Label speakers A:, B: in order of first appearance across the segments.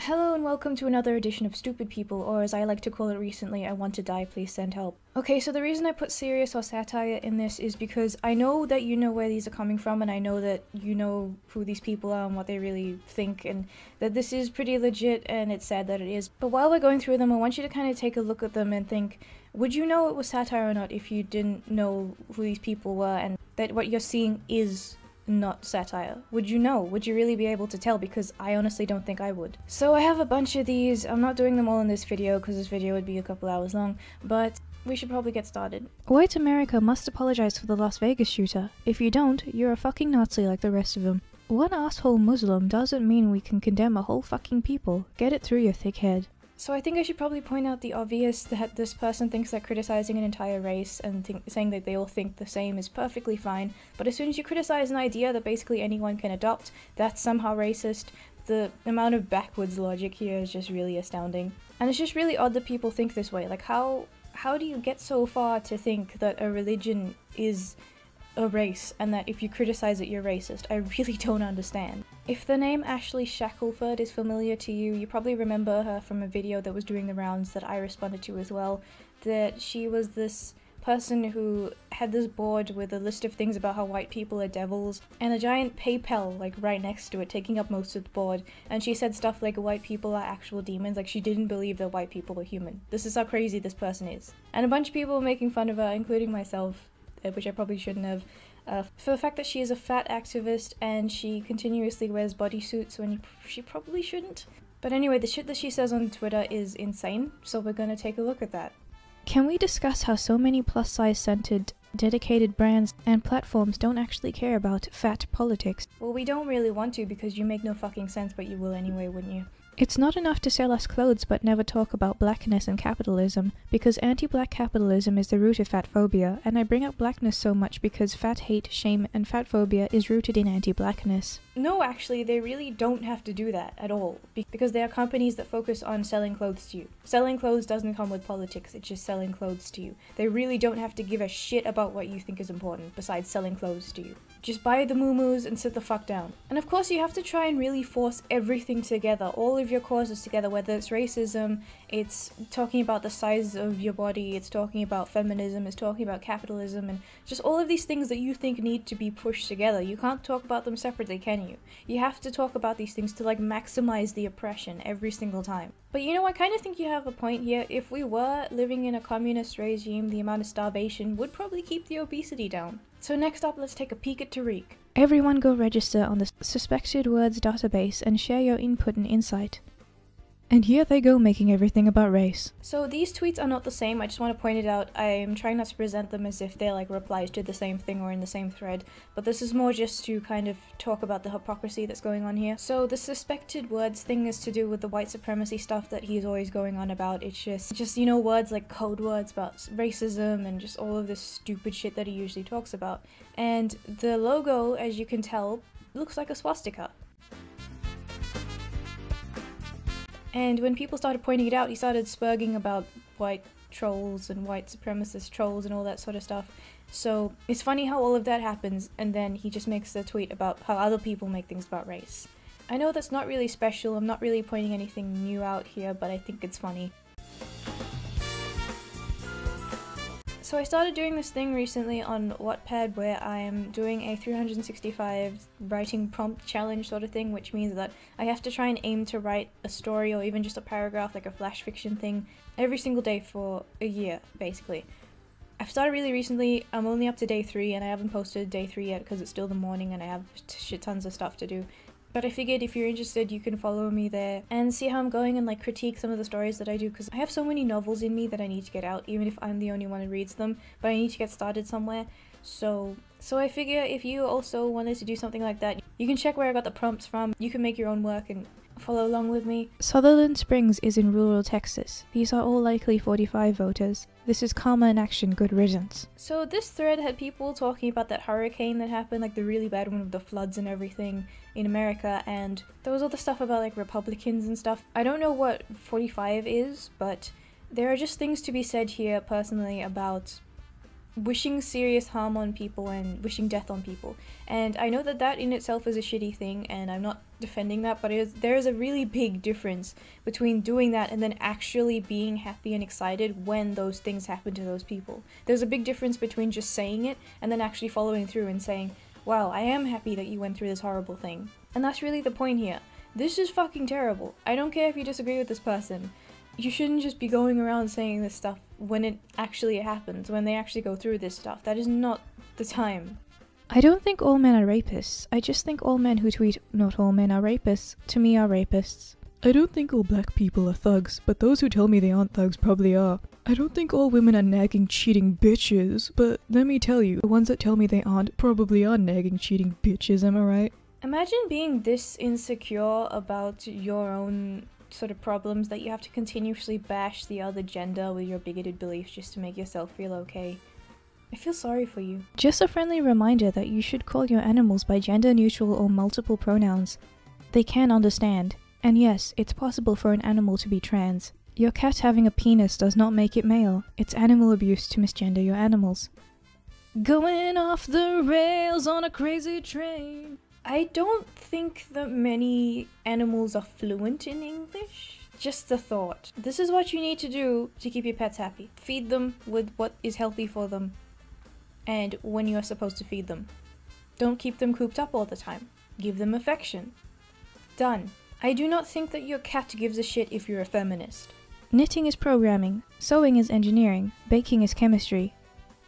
A: Hello and welcome to another edition of Stupid People, or as I like to call it recently, I want to die, please send help. Okay, so the reason I put serious or satire in this is because I know that you know where these are coming from, and I know that you know who these people are and what they really think, and that this is pretty legit, and it's sad that it is. But while we're going through them, I want you to kind of take a look at them and think, would you know it was satire or not if you didn't know who these people were and that what you're seeing is not satire? Would you know? Would you really be able to tell? Because I honestly don't think I would. So I have a bunch of these. I'm not doing them all in this video because this video would be a couple hours long, but we should probably get started. Kuwaits America must apologize for the Las Vegas shooter. If you don't, you're a fucking Nazi like the rest of them. One asshole Muslim doesn't mean we can condemn a whole fucking people. Get it through your thick head. So I think I should probably point out the obvious, that this person thinks that criticizing an entire race and saying that they all think the same is perfectly fine, but as soon as you criticize an idea that basically anyone can adopt, that's somehow racist. The amount of backwards logic here is just really astounding. And it's just really odd that people think this way. Like, how do you get so far to think that a religion is a race and that if you criticize it you're racist? I really don't understand. If the name Ashley Shackelford is familiar to you, you probably remember her from a video that was doing the rounds that I responded to as well, that she was this person who had this board with a list of things about how white people are devils and a giant PayPal like right next to it taking up most of the board, and she said stuff like white people are actual demons, like she didn't believe that white people were human. This is how crazy this person is. And a bunch of people were making fun of her, including myself, which I probably shouldn't have, for the fact that she is a fat activist and she continuously wears bodysuits when she probably shouldn't. But anyway, the shit that she says on Twitter is insane, so we're gonna take a look at that. Can we discuss how so many plus-size centered, dedicated brands and platforms don't actually care about Phat Politics? Well, we don't really want to because you make no fucking sense, but you will anyway, wouldn't you? It's not enough to sell us clothes but never talk about blackness and capitalism, because anti-black capitalism is the root of fat phobia, and I bring up blackness so much because fat hate, shame, and fat phobia is rooted in anti-blackness. No, actually, they really don't have to do that at all, because they are companies that focus on selling clothes to you. Selling clothes doesn't come with politics, it's just selling clothes to you. They really don't have to give a shit about what you think is important, besides selling clothes to you. Just buy the moo-moos and sit the fuck down. And of course you have to try and really force everything together, all of your causes together, whether it's racism, it's talking about the size of your body, it's talking about feminism, it's talking about capitalism, and just all of these things that you think need to be pushed together. You can't talk about them separately, can you? You have to talk about these things to like maximize the oppression every single time. But you know, I kind of think you have a point here. If we were living in a communist regime, the amount of starvation would probably keep the obesity down. So next up, let's take a peek at Tariq. Everyone go register on the Suspected Words database and share your input and insight. And here they go making everything about race. So these tweets are not the same, I just want to point it out. I'm trying not to present them as if they're like replies to the same thing or in the same thread, but this is more just to kind of talk about the hypocrisy that's going on here. So the Suspected Words thing is to do with the white supremacy stuff that he's always going on about. It's just you know, words like code words about racism and just all of this stupid shit that he usually talks about. And the logo, as you can tell, looks like a swastika. And when people started pointing it out, he started spurging about white trolls and white supremacist trolls and all that sort of stuff. So it's funny how all of that happens, and then he just makes a tweet about how other people make things about race. I know that's not really special, I'm not really pointing anything new out here, but I think it's funny. So I started doing this thing recently on Wattpad where I am doing a 365 writing prompt challenge sort of thing, which means that I have to try and aim to write a story or even just a paragraph, like a flash fiction thing, every single day for a year, basically. I've started really recently, I'm only up to day 3 and I haven't posted day 3 yet because it's still the morning and I have shit tons of stuff to do. But I figured if you're interested, you can follow me there and see how I'm going and like critique some of the stories that I do, because I have so many novels in me that I need to get out, even if I'm the only one who reads them, but I need to get started somewhere. So I figure if you also wanted to do something like that, you can check where I got the prompts from, you can make your own work and follow along with me. Sutherland Springs is in rural Texas. These are all likely 45 voters. This is karma in action, good riddance. So this thread had people talking about that hurricane that happened, like the really bad one with the floods and everything in America, and there was all the stuff about like Republicans and stuff. I don't know what 45 is, but there are just things to be said here personally about wishing serious harm on people and wishing death on people. And I know that that in itself is a shitty thing, and I'm not defending that, but there is a really big difference between doing that and then actually being happy and excited when those things happen to those people. There's a big difference between just saying it and then actually following through and saying, wow, I am happy that you went through this horrible thing. And that's really the point here. This is fucking terrible. I don't care if you disagree with this person. You shouldn't just be going around saying this stuff when it actually happens, when they actually go through this stuff. That is not the time. I don't think all men are rapists. I just think all men who tweet, "Not all men are rapists," to me are rapists. I don't think all black people are thugs, but those who tell me they aren't thugs probably are. I don't think all women are nagging, cheating bitches, but let me tell you, the ones that tell me they aren't probably are nagging, cheating bitches, am I right? Imagine being this insecure about your own sort of problems that you have to continuously bash the other gender with your bigoted beliefs just to make yourself feel okay. I feel sorry for you. Just a friendly reminder that you should call your animals by gender neutral or multiple pronouns. They can understand. And yes, it's possible for an animal to be trans. Your cat having a penis does not make it male. It's animal abuse to misgender your animals. Going off the rails on a crazy train. I don't think that many animals are fluent in English. Just a thought. This is what you need to do to keep your pets happy. Feed them with what is healthy for them, and when you are supposed to feed them. Don't keep them cooped up all the time. Give them affection. Done. I do not think that your cat gives a shit if you're a feminist. Knitting is programming, sewing is engineering, baking is chemistry.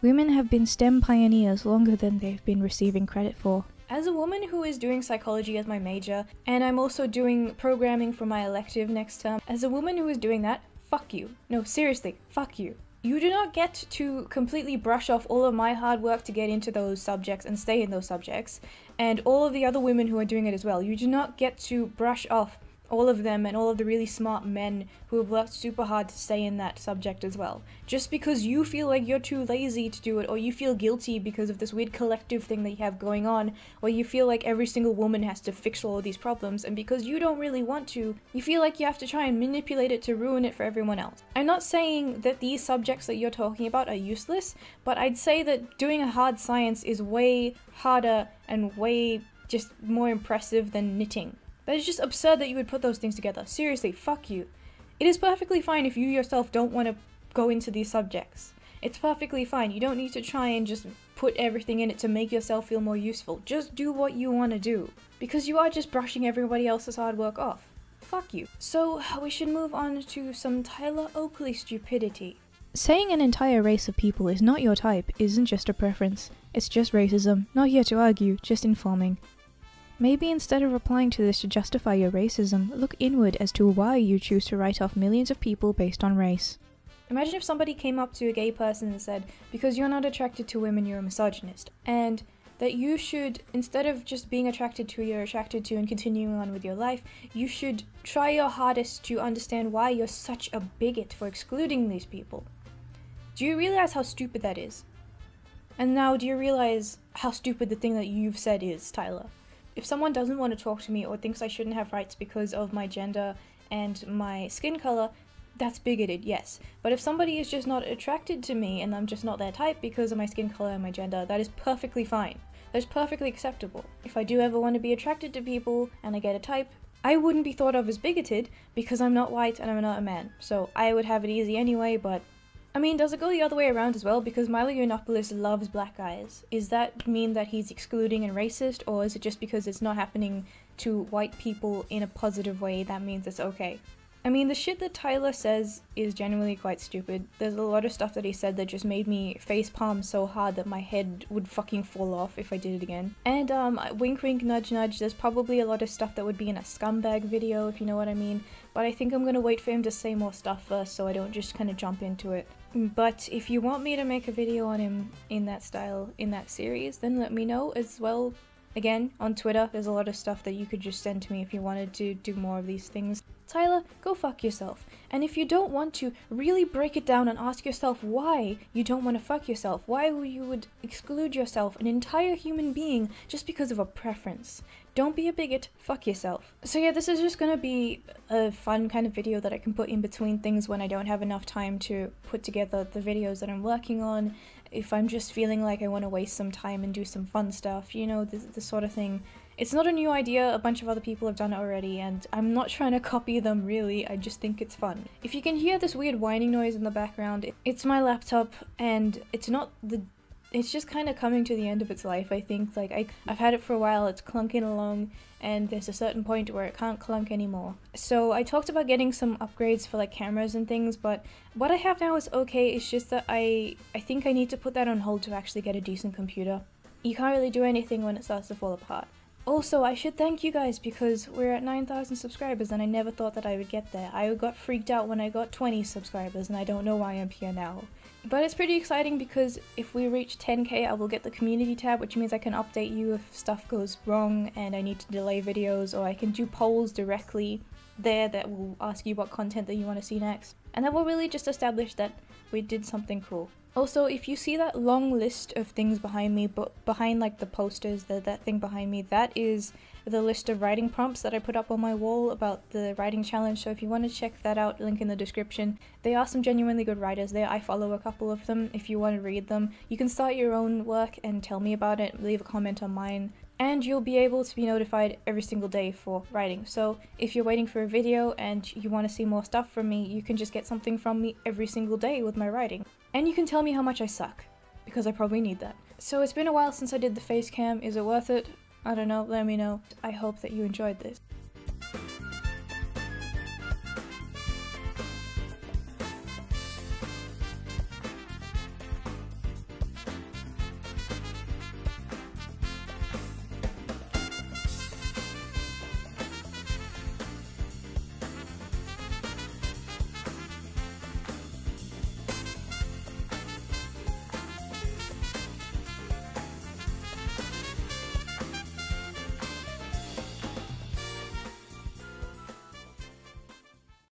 A: Women have been STEM pioneers longer than they've been receiving credit for. As a woman who is doing psychology as my major, and I'm also doing programming for my elective next term, as a woman who is doing that, fuck you. No, seriously, fuck you. You do not get to completely brush off all of my hard work to get into those subjects and stay in those subjects, and all of the other women who are doing it as well. You do not get to brush off all of them and all of the really smart men who have worked super hard to stay in that subject as well. Just because you feel like you're too lazy to do it, or you feel guilty because of this weird collective thing that you have going on, or you feel like every single woman has to fix all of these problems, and because you don't really want to, you feel like you have to try and manipulate it to ruin it for everyone else. I'm not saying that these subjects that you're talking about are useless, but I'd say that doing a hard science is way harder and way just more impressive than knitting. That is just absurd that you would put those things together. Seriously, fuck you. It is perfectly fine if you yourself don't want to go into these subjects. It's perfectly fine. You don't need to try and just put everything in it to make yourself feel more useful. Just do what you want to do. Because you are just brushing everybody else's hard work off. Fuck you. So, we should move on to some Tyler Oakley stupidity. Saying an entire race of people is not your type isn't just a preference. It's just racism. Not here to argue, just informing. Maybe instead of replying to this to justify your racism, look inward as to why you choose to write off millions of people based on race. Imagine if somebody came up to a gay person and said, because you're not attracted to women, you're a misogynist. And that you should, instead of just being attracted to who you're attracted to and continuing on with your life, you should try your hardest to understand why you're such a bigot for excluding these people. Do you realize how stupid that is? And now, do you realize how stupid the thing that you've said is, Tyler? If someone doesn't want to talk to me or thinks I shouldn't have rights because of my gender and my skin color, that's bigoted, yes. But if somebody is just not attracted to me and I'm just not their type because of my skin color and my gender, that is perfectly fine. That's perfectly acceptable. If I do ever want to be attracted to people and I get a type, I wouldn't be thought of as bigoted because I'm not white and I'm not a man. So I would have it easy anyway, but I mean, does it go the other way around as well? Because Milo Yiannopoulos loves black guys. Is that mean that he's excluding and racist, or is it just because it's not happening to white people in a positive way that means it's okay? I mean, the shit that Tyler says is genuinely quite stupid. There's a lot of stuff that he said that just made me facepalm so hard that my head would fucking fall off if I did it again. And wink wink nudge nudge, there's probably a lot of stuff that would be in a scumbag video, if you know what I mean. But I think I'm gonna wait for him to say more stuff first so I don't just kind of jump into it. But if you want me to make a video on him in that style, in that series, then let me know as well. Again, on Twitter, there's a lot of stuff that you could just send to me if you wanted to do more of these things. Tyler, go fuck yourself. And if you don't want to, really break it down and ask yourself why you don't want to fuck yourself. Why you would exclude yourself, an entire human being, just because of a preference. Don't be a bigot, fuck yourself. So yeah, this is just gonna be a fun kind of video that I can put in between things when I don't have enough time to put together the videos that I'm working on. If I'm just feeling like I want to waste some time and do some fun stuff, you know, this sort of thing. It's not a new idea, a bunch of other people have done it already, and I'm not trying to copy them really, I just think it's fun. If you can hear this weird whining noise in the background, it's my laptop, and it's just kind of coming to the end of its life, I think. Like, I've had it for a while, it's clunking along, and there's a certain point where it can't clunk anymore. So I talked about getting some upgrades for like cameras and things, but what I have now is okay, it's just that I think I need to put that on hold to actually get a decent computer. You can't really do anything when it starts to fall apart. Also, I should thank you guys because we're at 9,000 subscribers and I never thought that I would get there. I got freaked out when I got 20 subscribers and I don't know why I'm here now. But it's pretty exciting because if we reach 10k I will get the community tab, which means I can update you if stuff goes wrong and I need to delay videos, or I can do polls directly there that will ask you what content that you want to see next. And that will really just establish that we did something cool. Also, if you see that long list of things behind me, but behind like the posters, that thing behind me, that is the list of writing prompts that I put up on my wall about the writing challenge, so if you want to check that out, link in the description. They are some genuinely good writers there, I follow a couple of them if you want to read them. You can start your own work and tell me about it, leave a comment on mine, and you'll be able to be notified every single day for writing. So if you're waiting for a video and you want to see more stuff from me, you can just get something from me every single day with my writing. And you can tell me how much I suck, because I probably need that. So it's been a while since I did the face cam, is it worth it? I don't know, let me know. I hope that you enjoyed this.